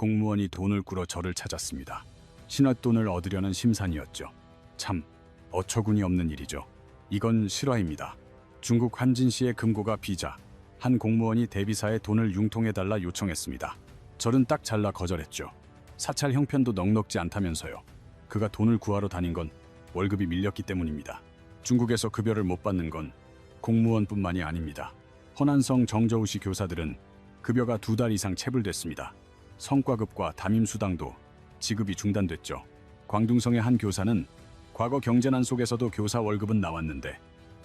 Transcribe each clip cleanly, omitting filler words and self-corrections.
공무원이 돈을 꾸러 저를 찾았습니다. 신왧돈을 얻으려는 심산이었죠. 참 어처구니 없는 일이죠. 이건 실화입니다. 중국 한진시의 금고가 비자, 한 공무원이 대비사에 돈을 융통해달라 요청했습니다. 저는 딱 잘라 거절했죠. 사찰 형편도 넉넉지 않다면서요. 그가 돈을 구하러 다닌 건 월급이 밀렸기 때문입니다. 중국에서 급여를 못 받는 건 공무원뿐만이 아닙니다. 허난성 정저우시 교사들은 급여가 2달 이상 체불됐습니다. 성과급과 담임수당도 지급이 중단됐죠. 광둥성의 한 교사는 과거 경제난 속에서도 교사 월급은 나왔는데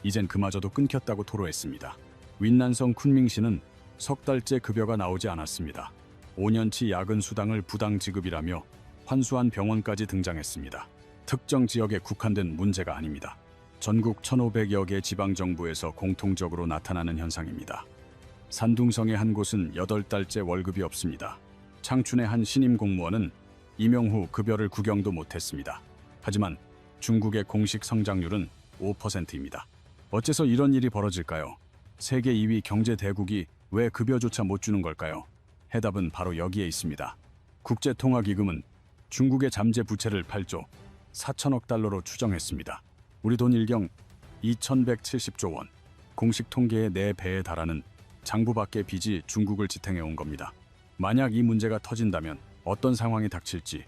이젠 그마저도 끊겼다고 토로했습니다. 윈난성 쿤밍시는 석 달째 급여가 나오지 않았습니다. 5년치 야근 수당을 부당 지급이라며 환수한 병원까지 등장했습니다. 특정 지역에 국한된 문제가 아닙니다. 전국 1,500여 개 지방정부에서 공통적으로 나타나는 현상입니다. 산둥성의 한 곳은 8달째 월급이 없습니다. 창춘의 한 신임 공무원은 임용 후 급여를 구경도 못했습니다. 하지만 중국의 공식 성장률은 5%입니다. 어째서 이런 일이 벌어질까요? 세계 2위 경제 대국이 왜 급여조차 못 주는 걸까요? 해답은 바로 여기에 있습니다. 국제통화기금은 중국의 잠재 부채를 8조 4천억 달러로 추정했습니다. 우리 돈 일경 2,170조 원, 공식 통계의 4배에 달하는 장부밖의 빚이 중국을 지탱해온 겁니다. 만약 이 문제가 터진다면 어떤 상황이 닥칠지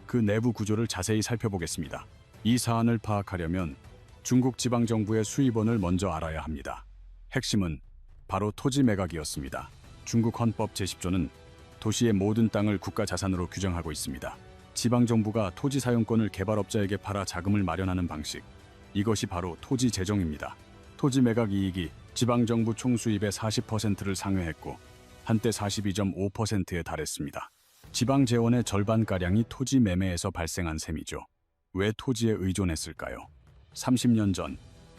그 내부 구조를 자세히 살펴보겠습니다. 이 사안을 파악하려면 중국 지방정부의 수입원을 먼저 알아야 합니다. 핵심은 바로 토지 매각이었습니다. 중국 헌법 제10조는 도시의 모든 땅을 국가 자산으로 규정하고 있습니다. 지방정부가 토지 사용권을 개발업자에게 팔아 자금을 마련하는 방식, 이것이 바로 토지 재정입니다. 토지 매각 이익이 지방정부 총수입의 40%를 상회했고 한때 42.5%에 달했습니다. 지방 재원의 절반가량이 토지 매매에서 발생한 셈이죠. 왜 토지에 의존했을까요? 30년 전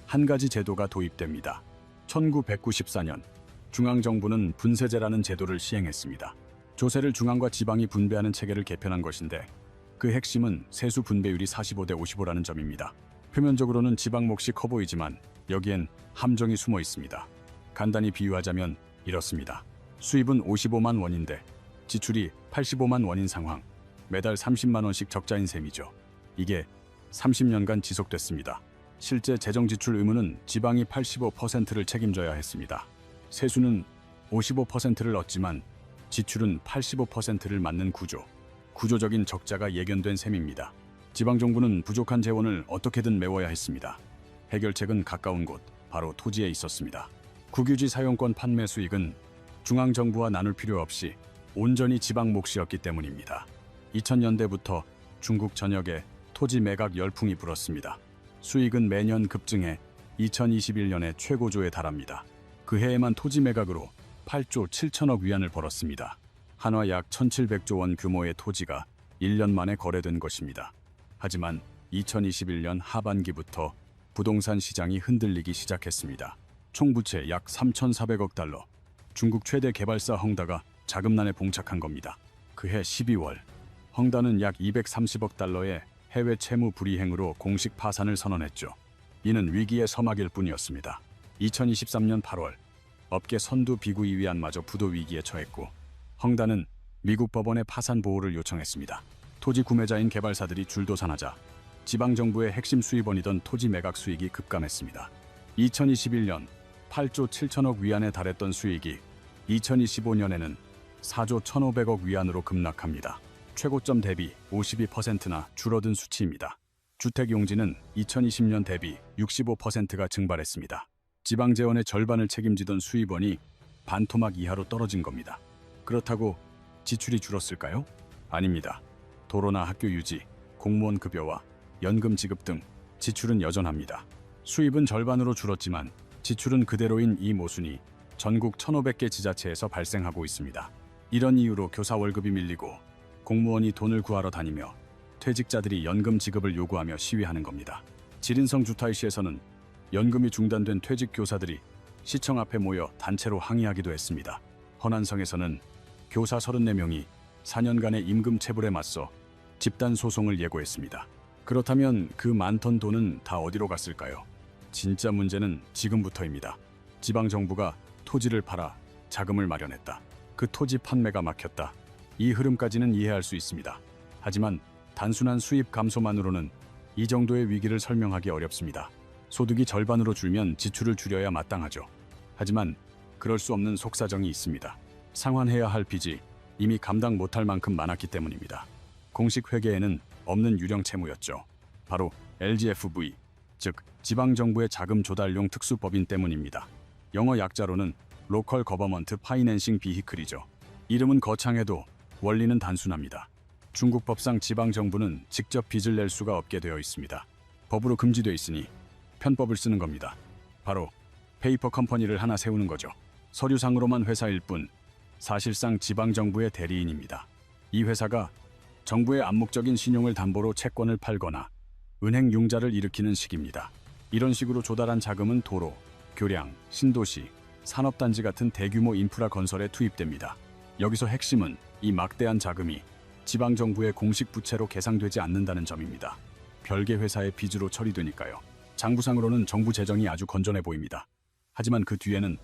한 가지 제도가 도입됩니다. 1994년 중앙정부는 분세제라는 제도를 시행했습니다. 조세를 중앙과 지방이 분배하는 체계를 개편한 것인데 그 핵심은 세수 분배율이 45대 55라는 점입니다. 표면적으로는 지방 몫이 커 보이지만 여기엔 함정이 숨어 있습니다. 간단히 비유하자면 이렇습니다. 수입은 55만 원인데 지출이 85만 원인 상황. 매달 30만 원씩 적자인 셈이죠. 이게 30년간 지속됐습니다. 실제 재정지출 의무는 지방이 85%를 책임져야 했습니다. 세수는 55%를 얻지만 지출은 85%를 맡는 구조적인 적자가 예견된 셈입니다. 지방정부는 부족한 재원을 어떻게든 메워야 했습니다. 해결책은 가까운 곳, 바로 토지에 있었습니다. 국유지 사용권 판매 수익은 중앙정부와 나눌 필요 없이 온전히 지방 몫이었기 때문입니다. 2000년대부터 중국 전역에 토지 매각 열풍이 불었습니다. 수익은 매년 급증해 2021년에 최고조에 달합니다. 그 해에만 토지 매각으로 8조 7천억 위안을 벌었습니다. 한화 약 1,700조 원 규모의 토지가 1년 만에 거래된 것입니다. 하지만 2021년 하반기부터 부동산 시장이 흔들리기 시작했습니다. 총부채 약 3,400억 달러, 중국 최대 개발사 헝다가 자금난에 봉착한 겁니다. 그해 12월, 헝다는 약 230억 달러의 해외 채무 불이행으로 공식 파산을 선언했죠. 이는 위기의 서막일 뿐이었습니다. 2023년 8월, 업계 선두 비구이 위안마저 부도 위기에 처했고 헝다는 미국 법원에 파산 보호를 요청했습니다. 토지 구매자인 개발사들이 줄도산하자 지방정부의 핵심 수입원이던 토지 매각 수익이 급감했습니다. 2021년 8조 7천억 위안에 달했던 수익이 2025년에는 4조 1,500억 위안으로 급락합니다. 최고점 대비 52%나 줄어든 수치입니다. 주택 용지는 2020년 대비 65%가 증발했습니다. 지방재원의 절반을 책임지던 수입원이 반토막 이하로 떨어진 겁니다. 그렇다고 지출이 줄었을까요? 아닙니다. 도로나 학교 유지, 공무원 급여와 연금 지급 등 지출은 여전합니다. 수입은 절반으로 줄었지만 지출은 그대로인 이 모순이 전국 1,500개 지자체에서 발생하고 있습니다. 이런 이유로 교사 월급이 밀리고 공무원이 돈을 구하러 다니며 퇴직자들이 연금 지급을 요구하며 시위하는 겁니다. 지린성 주타이시에서는 연금이 중단된 퇴직 교사들이 시청 앞에 모여 단체로 항의하기도 했습니다. 허난성에서는 교사 34명이 4년간의 임금 체불에 맞서 집단 소송을 예고했습니다. 그렇다면 그 많던 돈은 다 어디로 갔을까요? 진짜 문제는 지금부터입니다. 지방정부가 토지를 팔아 자금을 마련했다. 그 토지 판매가 막혔다. 이 흐름까지는 이해할 수 있습니다. 하지만 단순한 수입 감소만으로는 이 정도의 위기를 설명하기 어렵습니다. 소득이 절반으로 줄면 지출을 줄여야 마땅하죠. 하지만 그럴 수 없는 속사정이 있습니다. 상환해야 할 빚이 이미 감당 못할 만큼 많았기 때문입니다. 공식 회계에는 없는 유령 채무였죠. 바로 LGFV, 즉 지방정부의 자금 조달용 특수법인 때문입니다. 영어 약자로는 Local Government Financing Vehicle이죠. 이름은 거창해도 원리는 단순합니다. 중국 법상 지방정부는 직접 빚을 낼 수가 없게 되어 있습니다. 법으로 금지되어 있으니 편법을 쓰는 겁니다. 바로 페이퍼 컴퍼니를 하나 세우는 거죠. 서류상으로만 회사일 뿐 사실상 지방정부의 대리인입니다. 이 회사가 정부의 암묵적인 신용을 담보로 채권을 팔거나 은행 융자를 일으키는 식입니다. 이런 식으로 조달한 자금은 도로, 교량, 신도시, 산업단지 같은 대규모 인프라 건설에 투입됩니다. 여기서 핵심은 이 막대한 자금이 지방정부의 공식 부채로 계상되지 않는다는 점입니다. 별개 회사의 빚으로 처리되니까요. 장부상으로는 정부 재정이 아주 건전해 보입니다. 하지만 그 뒤에는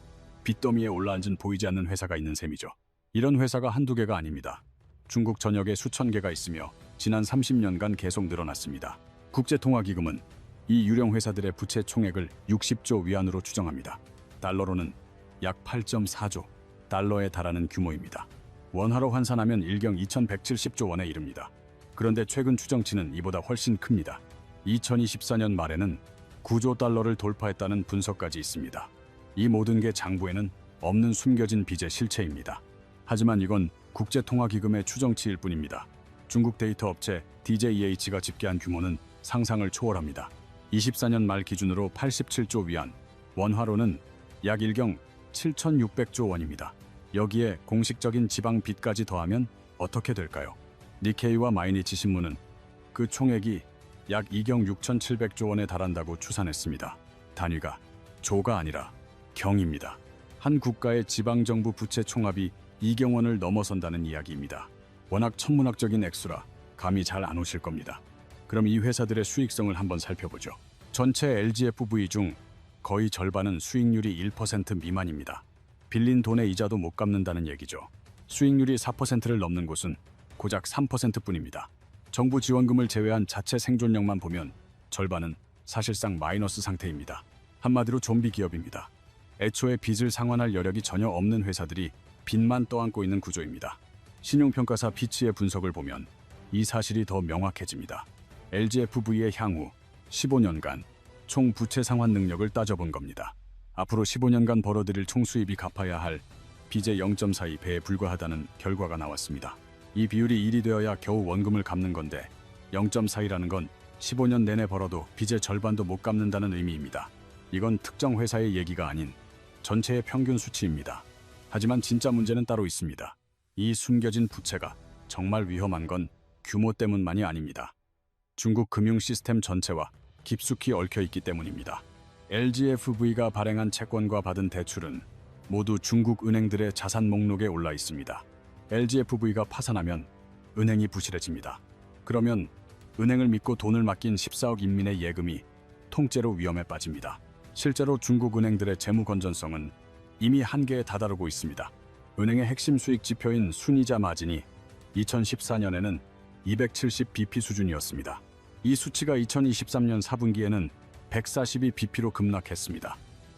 빚더미에 올라앉은 보이지 않는 회사가 있는 셈이죠. 이런 회사가 한두 개가 아닙니다. 중국 전역에 수천 개가 있으며 지난 30년간 계속 늘어났습니다. 국제통화기금은 이 유령 회사들의 부채 총액을 60조 위안으로 추정합니다. 달러로는 약 8.4조 달러에 달하는 규모입니다. 원화로 환산하면 일경 2170조 원에 이릅니다. 그런데 최근 추정치는 이보다 훨씬 큽니다. 2024년 말에는 9조 달러를 돌파했다는 분석까지 있습니다. 이 모든 게 장부에는 없는 숨겨진 빚의 실체입니다. 하지만 이건 국제통화기금의 추정치일 뿐입니다. 중국 데이터 업체 DJEH가 집계한 규모는 상상을 초월합니다. 24년 말 기준으로 87조 위안, 원화로는 약 일경 7,600조 원입니다. 여기에 공식적인 지방 빚까지 더하면 어떻게 될까요? 니케이와 마이니치 신문은 그 총액이 약 이경 6,700조 원에 달한다고 추산했습니다. 단위가 조가 아니라 경입니다. 한 국가의 지방정부 부채 총합이 2경 원을 넘어선다는 이야기입니다. 워낙 천문학적인 액수라 감이 잘 안 오실 겁니다. 그럼 이 회사들의 수익성을 한번 살펴보죠. 전체 LGFV 중 거의 절반은 수익률이 1% 미만입니다. 빌린 돈의 이자도 못 갚는다는 얘기죠. 수익률이 4%를 넘는 곳은 고작 3%뿐입니다. 정부 지원금을 제외한 자체 생존력만 보면 절반은 사실상 마이너스 상태입니다. 한마디로 좀비 기업입니다. 애초에 빚을 상환할 여력이 전혀 없는 회사들이 빚만 떠안고 있는 구조입니다. 신용평가사 피치의 분석을 보면 이 사실이 더 명확해집니다. LGFV의 향후 15년간 총 부채 상환 능력을 따져본 겁니다. 앞으로 15년간 벌어들일 총 수입이 갚아야 할 빚의 0.42배에 불과하다는 결과가 나왔습니다. 이 비율이 1이 되어야 겨우 원금을 갚는 건데 0.42라는 건 15년 내내 벌어도 빚의 절반도 못 갚는다는 의미입니다. 이건 특정 회사의 얘기가 아닌 전체의 평균 수치입니다. 하지만 진짜 문제는 따로 있습니다. 이 숨겨진 부채가 정말 위험한 건 규모 때문만이 아닙니다. 중국 금융 시스템 전체와 깊숙이 얽혀 있기 때문입니다. LGFV가 발행한 채권과 받은 대출은 모두 중국 은행들의 자산 목록에 올라 있습니다. LGFV가 파산하면 은행이 부실해집니다. 그러면 은행을 믿고 돈을 맡긴 14억 인민의 예금이 통째로 위험에 빠집니다. 실제로 중국 은행들의 재무 건전성은 이미 한계에 다다르고 있습니다. 은행의 핵심 수익 지표인 순이자 마진이 2014년에는 270bp 수준이었습니다. 이 수치가 2023년 4분기에는 142bp로 급락했습니다.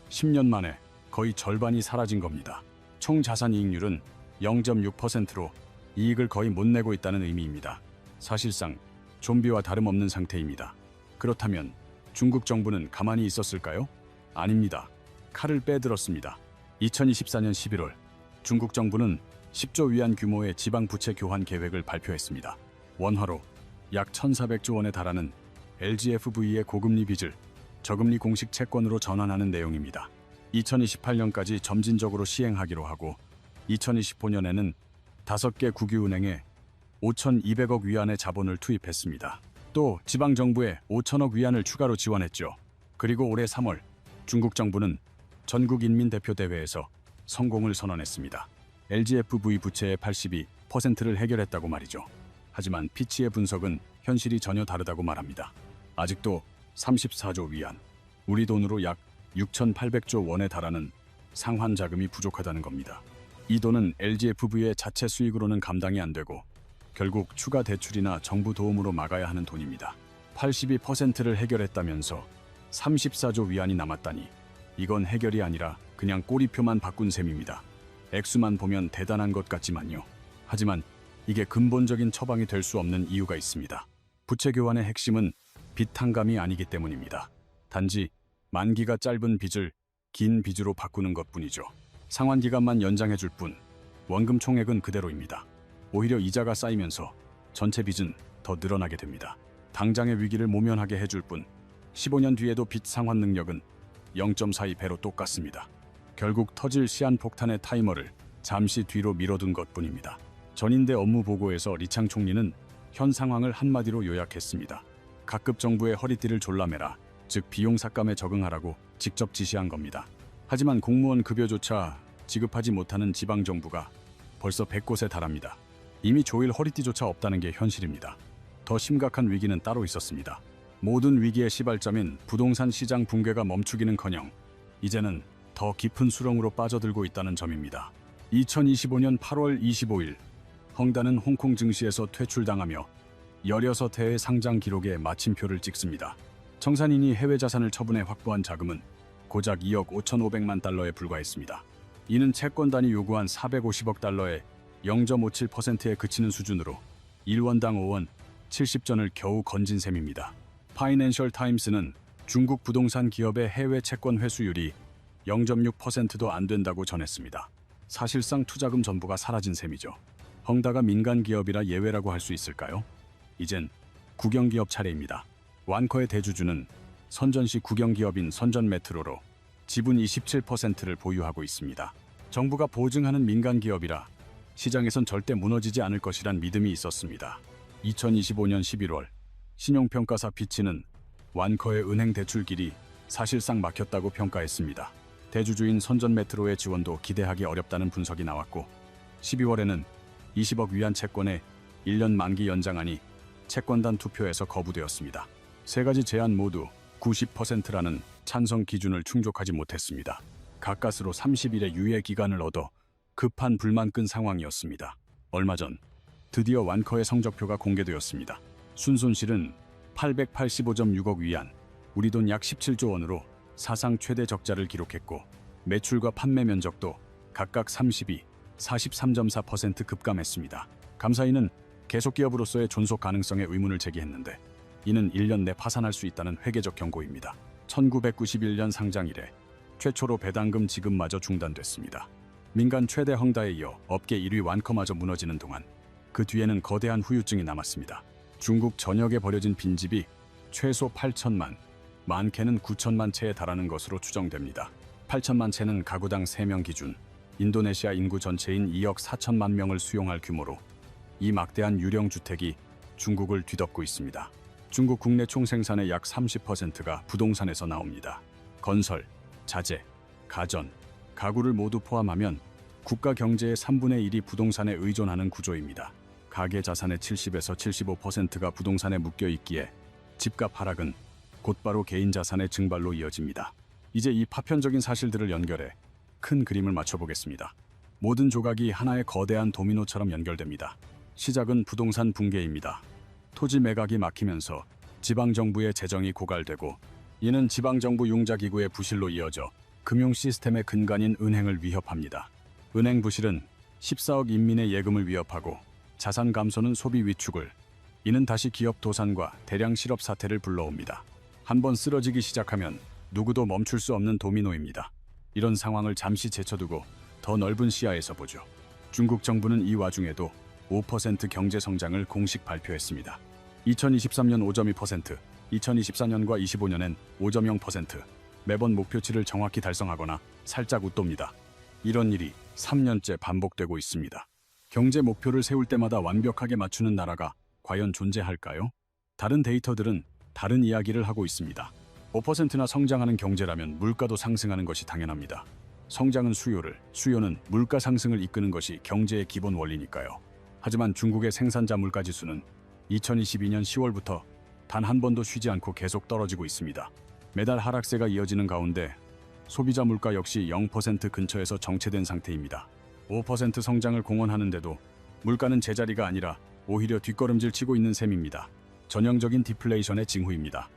10년 만에 거의 절반이 사라진 겁니다. 총 자산 이익률은 0.6%로 이익을 거의 못 내고 있다는 의미입니다. 사실상 좀비와 다름없는 상태입니다. 그렇다면 중국 정부는 가만히 있었을까요? 아닙니다. 칼을 빼들었습니다. 2024년 11월 중국 정부는 10조 위안 규모의 지방 부채 교환 계획을 발표했습니다. 원화로 약 1,400조 원에 달하는 LGFV의 고금리 빚을 저금리 공식 채권으로 전환하는 내용입니다. 2028년까지 점진적으로 시행하기로 하고 2025년에는 5개 국유은행에 5,200억 위안의 자본을 투입했습니다. 또 지방정부에 5천억 위안을 추가로 지원했죠. 그리고 올해 3월 중국 정부는 전국인민대표대회에서 성공을 선언했습니다. LGFV 부채의 82%를 해결했다고 말이죠. 하지만 피치의 분석은 현실이 전혀 다르다고 말합니다. 아직도 34조 위안, 우리 돈으로 약 6,800조 원에 달하는 상환 자금이 부족하다는 겁니다. 이 돈은 LGFV의 자체 수익으로는 감당이 안 되고 결국 추가 대출이나 정부 도움으로 막아야 하는 돈입니다. 82%를 해결했다면서 34조 위안이 남았다니 이건 해결이 아니라 그냥 꼬리표만 바꾼 셈입니다. 액수만 보면 대단한 것 같지만요. 하지만 이게 근본적인 처방이 될 수 없는 이유가 있습니다. 부채 교환의 핵심은 빚 탕감이 아니기 때문입니다. 단지 만기가 짧은 빚을 긴 빚으로 바꾸는 것뿐이죠. 상환 기간만 연장해 줄 뿐 원금 총액은 그대로입니다. 오히려 이자가 쌓이면서 전체 빚은 더 늘어나게 됩니다. 당장의 위기를 모면하게 해줄 뿐 15년 뒤에도 빚 상환 능력은 0.42배로 똑같습니다. 결국 터질 시한폭탄의 타이머를 잠시 뒤로 미뤄둔 것뿐입니다. 전인대 업무 보고에서 리창 총리는 현 상황을 한마디로 요약했습니다. 각급 정부의 허리띠를 졸라매라, 즉 비용 삭감에 적응하라고 직접 지시한 겁니다. 하지만 공무원 급여조차 지급하지 못하는 지방정부가 벌써 100곳에 달합니다. 이미 조일 허리띠조차 없다는 게 현실입니다. 더 심각한 위기는 따로 있었습니다. 모든 위기의 시발점인 부동산 시장 붕괴가 멈추기는커녕 이제는 더 깊은 수렁으로 빠져들고 있다는 점입니다. 2025년 8월 25일 헝다는 홍콩 증시에서 퇴출당하며 16회의 상장 기록에 마침표를 찍습니다. 청산인이 해외 자산을 처분해 확보한 자금은 고작 2억 5,500만 달러에 불과했습니다. 이는 채권단이 요구한 450억 달러의 0.57%에 그치는 수준으로 1원당 5원 70전을 겨우 건진 셈입니다. 파이낸셜 타임스는 중국 부동산 기업의 해외 채권 회수율이 0.6%도 안 된다고 전했습니다. 사실상 투자금 전부가 사라진 셈이죠. 헝다가 민간 기업이라 예외라고 할 수 있을까요? 이젠 국영기업 차례입니다. 완커의 대주주는 선전시 국영기업인 선전메트로로 지분 27%를 보유하고 있습니다. 정부가 보증하는 민간 기업이라 시장에선 절대 무너지지 않을 것이란 믿음이 있었습니다. 2025년 11월 신용평가사 피치는 완커의 은행 대출길이 사실상 막혔다고 평가했습니다. 대주주인 선전메트로의 지원도 기대하기 어렵다는 분석이 나왔고 12월에는 20억 위안 채권의 1년 만기 연장안이 채권단 투표에서 거부되었습니다. 세 가지 제안 모두 90%라는 찬성 기준을 충족하지 못했습니다. 가까스로 30일의 유예 기간을 얻어 급한 불만 끈 상황이었습니다. 얼마 전 드디어 완커의 성적표가 공개되었습니다. 순손실은 885.6억 위안, 우리 돈 약 17조 원으로 사상 최대 적자를 기록했고 매출과 판매 면적도 각각 32, 43.4% 급감했습니다. 감사인은 계속기업으로서의 존속 가능성에 의문을 제기했는데 이는 1년 내 파산할 수 있다는 회계적 경고입니다. 1991년 상장 이래 최초로 배당금 지급마저 중단됐습니다. 민간 최대 헝다에 이어 업계 1위 완커마저 무너지는 동안 그 뒤에는 거대한 후유증이 남았습니다. 중국 전역에 버려진 빈집이 최소 8천만, 많게는 9천만 채에 달하는 것으로 추정됩니다. 8천만 채는 가구당 3명 기준, 인도네시아 인구 전체인 2억 4천만 명을 수용할 규모로 이 막대한 유령 주택이 중국을 뒤덮고 있습니다. 중국 국내 총생산의 약 30%가 부동산에서 나옵니다. 건설, 자재, 가전, 가구를 모두 포함하면 국가 경제의 3분의 1이 부동산에 의존하는 구조입니다. 가계 자산의 70에서 75%가 부동산에 묶여 있기에 집값 하락은 곧바로 개인 자산의 증발로 이어집니다. 이제 이 파편적인 사실들을 연결해 큰 그림을 맞춰보겠습니다. 모든 조각이 하나의 거대한 도미노처럼 연결됩니다. 시작은 부동산 붕괴입니다. 토지 매각이 막히면서 지방정부의 재정이 고갈되고 이는 지방정부 융자기구의 부실로 이어져 금융 시스템의 근간인 은행을 위협합니다. 은행 부실은 14억 인민의 예금을 위협하고 자산 감소는 소비 위축을, 이는 다시 기업 도산과 대량 실업 사태를 불러옵니다. 한번 쓰러지기 시작하면 누구도 멈출 수 없는 도미노입니다. 이런 상황을 잠시 제쳐두고 더 넓은 시야에서 보죠. 중국 정부는 이 와중에도 5% 경제 성장을 공식 발표했습니다. 2023년 5.2%, 2024년과 25년엔 5.0%, 매번 목표치를 정확히 달성하거나 살짝 웃돕니다. 이런 일이 3년째 반복되고 있습니다. 경제 목표를 세울 때마다 완벽하게 맞추는 나라가 과연 존재할까요? 다른 데이터들은 다른 이야기를 하고 있습니다. 5%나 성장하는 경제라면 물가도 상승하는 것이 당연합니다. 성장은 수요를, 수요는 물가 상승을 이끄는 것이 경제의 기본 원리니까요. 하지만 중국의 생산자 물가 지수는 2022년 10월부터 단 한 번도 쉬지 않고 계속 떨어지고 있습니다. 매달 하락세가 이어지는 가운데 소비자 물가 역시 0% 근처에서 정체된 상태입니다. 5% 성장을 공언하는데도 물가는 제자리가 아니라 오히려 뒷걸음질 치고 있는 셈입니다. 전형적인 디플레이션의 징후입니다.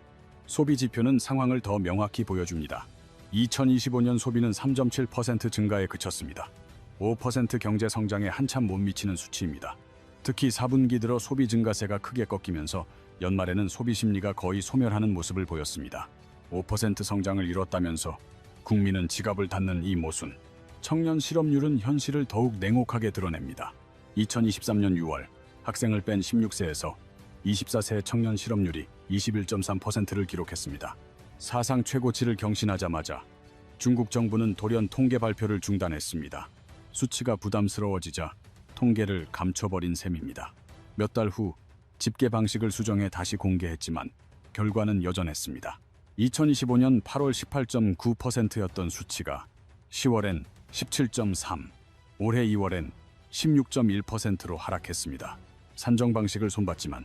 소비 지표는 상황을 더 명확히 보여줍니다. 2025년 소비는 3.7% 증가에 그쳤습니다. 5% 경제 성장에 한참 못 미치는 수치입니다. 특히 4분기 들어 소비 증가세가 크게 꺾이면서 연말에는 소비 심리가 거의 소멸하는 모습을 보였습니다. 5% 성장을 이뤘다면서 국민은 지갑을 닫는 이 모순. 청년 실업률은 현실을 더욱 냉혹하게 드러냅니다. 2023년 6월 학생을 뺀 16세에서 24세 청년 실업률이 21.3%를 기록했습니다. 사상 최고치를 경신하자마자 중국 정부는 돌연 통계 발표를 중단했습니다. 수치가 부담스러워지자 통계를 감춰버린 셈입니다. 몇 달 후 집계 방식을 수정해 다시 공개했지만 결과는 여전했습니다. 2025년 8월 18.9%였던 수치가 10월엔 17.3%, 올해 2월엔 16.1%로 하락했습니다. 산정 방식을 손봤지만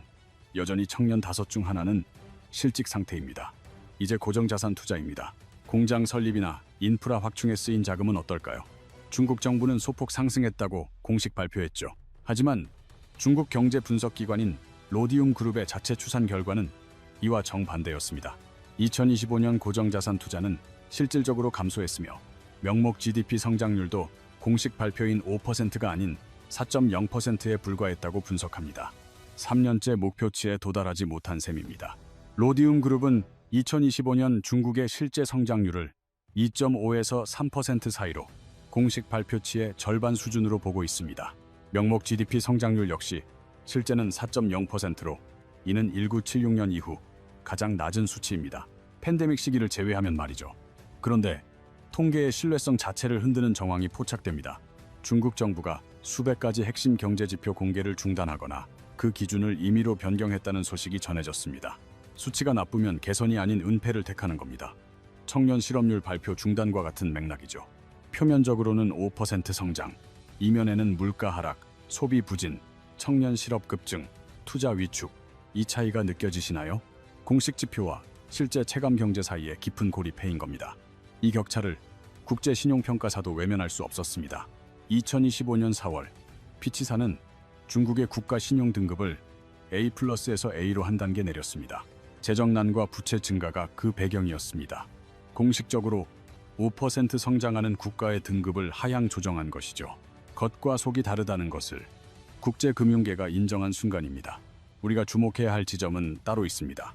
여전히 청년 5 중 하나는 실직 상태입니다. 이제 고정자산 투자입니다. 공장 설립이나 인프라 확충에 쓰인 자금은 어떨까요? 중국 정부는 소폭 상승했다고 공식 발표했죠. 하지만 중국 경제 분석기관인 로디움 그룹의 자체 추산 결과는 이와 정반대였습니다. 2025년 고정자산 투자는 실질적으로 감소했으며 명목 GDP 성장률도 공식 발표인 5%가 아닌 4.0%에 불과했다고 분석합니다. 3년째 목표치에 도달하지 못한 셈입니다. 로디움 그룹은 2025년 중국의 실제 성장률을 2.5에서 3% 사이로 공식 발표치의 절반 수준으로 보고 있습니다. 명목 GDP 성장률 역시 실제는 4.0%로 이는 1976년 이후 가장 낮은 수치입니다. 팬데믹 시기를 제외하면 말이죠. 그런데 통계의 신뢰성 자체를 흔드는 정황이 포착됩니다. 중국 정부가 수백 가지 핵심 경제 지표 공개를 중단하거나 그 기준을 임의로 변경했다는 소식이 전해졌습니다. 수치가 나쁘면 개선이 아닌 은폐를 택하는 겁니다. 청년 실업률 발표 중단과 같은 맥락이죠. 표면적으로는 5% 성장, 이면에는 물가 하락, 소비 부진, 청년 실업 급증, 투자 위축, 이 차이가 느껴지시나요? 공식 지표와 실제 체감 경제 사이에 깊은 고립해인 겁니다. 이 격차를 국제신용평가사도 외면할 수 없었습니다. 2025년 4월 피치사는 중국의 국가 신용 등급을 A+에서 A로 한 단계 내렸습니다. 재정난과 부채 증가가 그 배경이었습니다. 공식적으로 5% 성장하는 국가의 등급을 하향 조정한 것이죠. 겉과 속이 다르다는 것을 국제금융계가 인정한 순간입니다. 우리가 주목해야 할 지점은 따로 있습니다.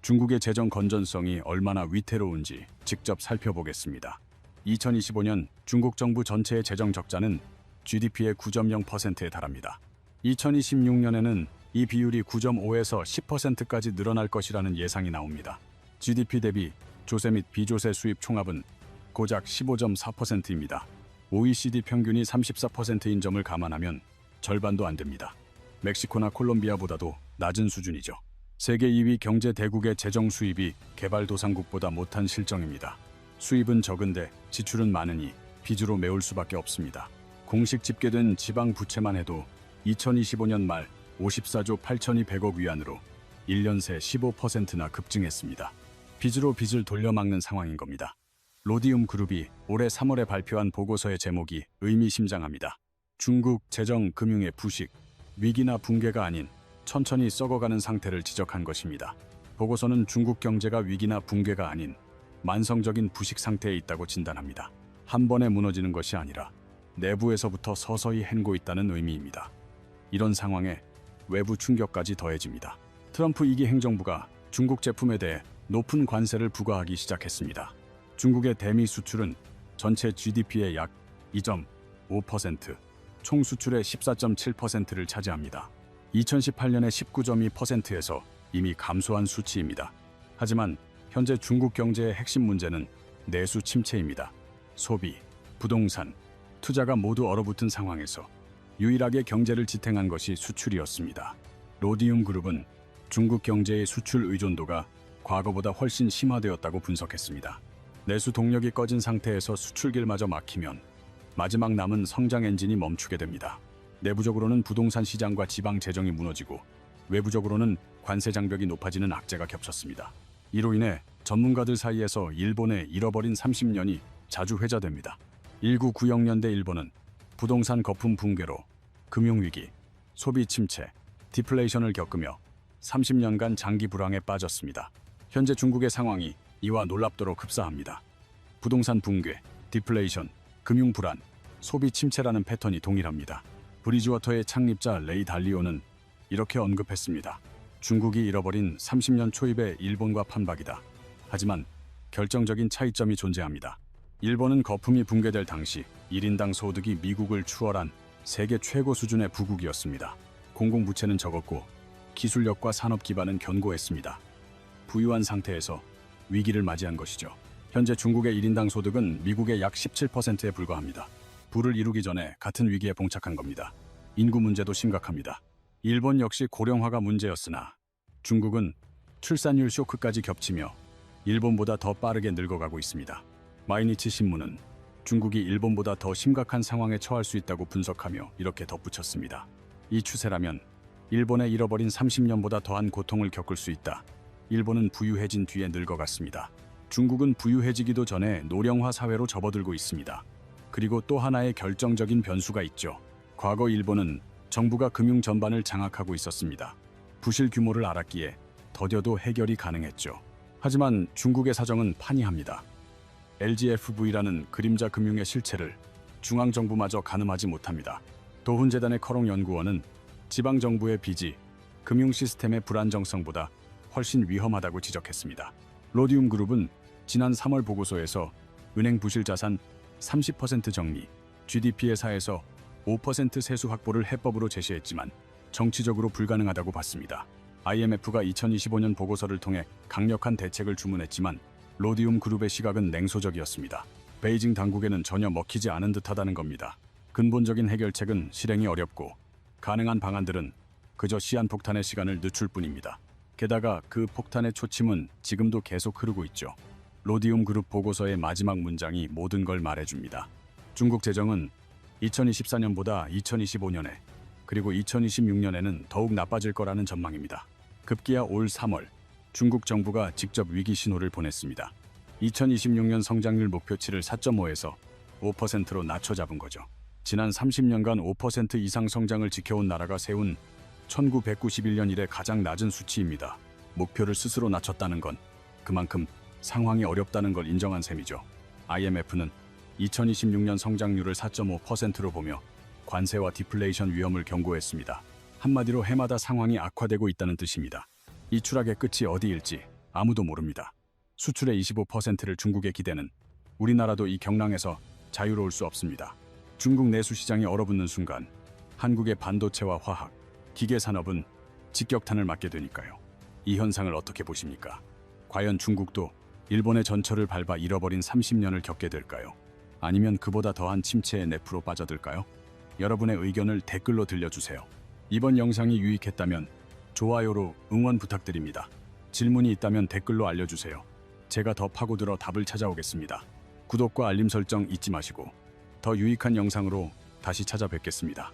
중국의 재정 건전성이 얼마나 위태로운지 직접 살펴보겠습니다. 2025년 중국 정부 전체의 재정 적자는 GDP의 9.0%에 달합니다. 2026년에는 이 비율이 9.5에서 10%까지 늘어날 것이라는 예상이 나옵니다. GDP 대비 조세 및 비조세 수입 총합은 고작 15.4%입니다. OECD 평균이 34%인 점을 감안하면 절반도 안 됩니다. 멕시코나 콜롬비아보다도 낮은 수준이죠. 세계 2위 경제 대국의 재정 수입이 개발도상국보다 못한 실정입니다. 수입은 적은데 지출은 많으니 빚으로 메울 수밖에 없습니다. 공식 집계된 지방 부채만 해도 2025년 말 54조 8,200억 위안으로 1년 새 15%나 급증했습니다. 빚으로 빚을 돌려막는 상황인 겁니다. 로디움 그룹이 올해 3월에 발표한 보고서의 제목이 의미심장합니다. 중국 재정 금융의 부식, 위기나 붕괴가 아닌 천천히 썩어가는 상태를 지적한 것입니다. 보고서는 중국 경제가 위기나 붕괴가 아닌 만성적인 부식 상태에 있다고 진단합니다. 한 번에 무너지는 것이 아니라 내부에서부터 서서히 헹고 있다는 의미입니다. 이런 상황에 외부 충격까지 더해집니다. 트럼프 2기 행정부가 중국 제품에 대해 높은 관세를 부과하기 시작했습니다. 중국의 대미 수출은 전체 GDP의 약 2.5%, 총 수출의 14.7%를 차지합니다. 2018년의 19.2%에서 이미 감소한 수치입니다. 하지만 현재 중국 경제의 핵심 문제는 내수 침체입니다. 소비, 부동산, 투자가 모두 얼어붙은 상황에서 유일하게 경제를 지탱한 것이 수출이었습니다. 로디움 그룹은 중국 경제의 수출 의존도가 과거보다 훨씬 심화되었다고 분석했습니다. 내수 동력이 꺼진 상태에서 수출길마저 막히면 마지막 남은 성장 엔진이 멈추게 됩니다. 내부적으로는 부동산 시장과 지방 재정이 무너지고 외부적으로는 관세 장벽이 높아지는 악재가 겹쳤습니다. 이로 인해 전문가들 사이에서 일본의 잃어버린 30년이 자주 회자됩니다. 1990년대 일본은 부동산 거품 붕괴로 금융위기, 소비 침체, 디플레이션을 겪으며 30년간 장기 불황에 빠졌습니다. 현재 중국의 상황이 이와 놀랍도록 흡사합니다. 부동산 붕괴, 디플레이션, 금융 불안, 소비 침체라는 패턴이 동일합니다. 브리지워터의 창립자 레이 달리오는 이렇게 언급했습니다. 중국이 잃어버린 30년 초입의 일본과 판박이다. 하지만 결정적인 차이점이 존재합니다. 일본은 거품이 붕괴될 당시 1인당 소득이 미국을 추월한 세계 최고 수준의 부국이었습니다. 공공부채는 적었고 기술력과 산업 기반은 견고했습니다. 부유한 상태에서 위기를 맞이한 것이죠. 현재 중국의 1인당 소득은 미국의 약 17%에 불과합니다. 부를 이루기 전에 같은 위기에 봉착한 겁니다. 인구 문제도 심각합니다. 일본 역시 고령화가 문제였으나 중국은 출산율 쇼크까지 겹치며 일본보다 더 빠르게 늙어가고 있습니다. 마이니치 신문은 중국이 일본보다 더 심각한 상황에 처할 수 있다고 분석하며 이렇게 덧붙였습니다. 이 추세라면 일본의 잃어버린 30년보다 더한 고통을 겪을 수 있다. 일본은 부유해진 뒤에 늙어갔습니다. 중국은 부유해지기도 전에 노령화 사회로 접어들고 있습니다. 그리고 또 하나의 결정적인 변수가 있죠. 과거 일본은 정부가 금융 전반을 장악하고 있었습니다. 부실 규모를 알았기에 더뎌도 해결이 가능했죠. 하지만 중국의 사정은 판이합니다. LGFV라는 그림자 금융의 실체를 중앙정부마저 가늠하지 못합니다. 도훈재단의 커롱 연구원은 지방정부의 빚이 금융 시스템의 불안정성보다 훨씬 위험하다고 지적했습니다. 로디움 그룹은 지난 3월 보고서에서 은행 부실 자산 30% 정리, GDP 회사에서 5% 세수 확보를 해법으로 제시했지만 정치적으로 불가능하다고 봤습니다. IMF가 2025년 보고서를 통해 강력한 대책을 주문했지만 로디움 그룹의 시각은 냉소적이었습니다. 베이징 당국에는 전혀 먹히지 않은 듯하다는 겁니다. 근본적인 해결책은 실행이 어렵고 가능한 방안들은 그저 시한폭탄의 시간을 늦출 뿐입니다. 게다가 그 폭탄의 초침은 지금도 계속 흐르고 있죠. 로디움 그룹 보고서의 마지막 문장이 모든 걸 말해줍니다. 중국 재정은 2024년보다 2025년에 그리고 2026년에는 더욱 나빠질 거라는 전망입니다. 급기야 올 3월 중국 정부가 직접 위기 신호를 보냈습니다. 2026년 성장률 목표치를 4.5에서 5%로 낮춰 잡은 거죠. 지난 30년간 5% 이상 성장을 지켜온 나라가 세운 1991년 이래 가장 낮은 수치입니다. 목표를 스스로 낮췄다는 건 그만큼 상황이 어렵다는 걸 인정한 셈이죠. IMF는 2026년 성장률을 4.5%로 보며 관세와 디플레이션 위험을 경고했습니다. 한마디로 해마다 상황이 악화되고 있다는 뜻입니다. 이 추락의 끝이 어디일지 아무도 모릅니다. 수출의 25%를 중국에 기대는 우리나라도 이 경랑에서 자유로울 수 없습니다. 중국 내수 시장이 얼어붙는 순간 한국의 반도체와 화학, 기계 산업은 직격탄을 맞게 되니까요. 이 현상을 어떻게 보십니까? 과연 중국도 일본의 전철을 밟아 잃어버린 30년을 겪게 될까요? 아니면 그보다 더한 침체의 늪으로 빠져들까요? 여러분의 의견을 댓글로 들려주세요. 이번 영상이 유익했다면 좋아요로 응원 부탁드립니다. 질문이 있다면 댓글로 알려주세요. 제가 더 파고들어 답을 찾아오겠습니다. 구독과 알림 설정 잊지 마시고 더 유익한 영상으로 다시 찾아뵙겠습니다.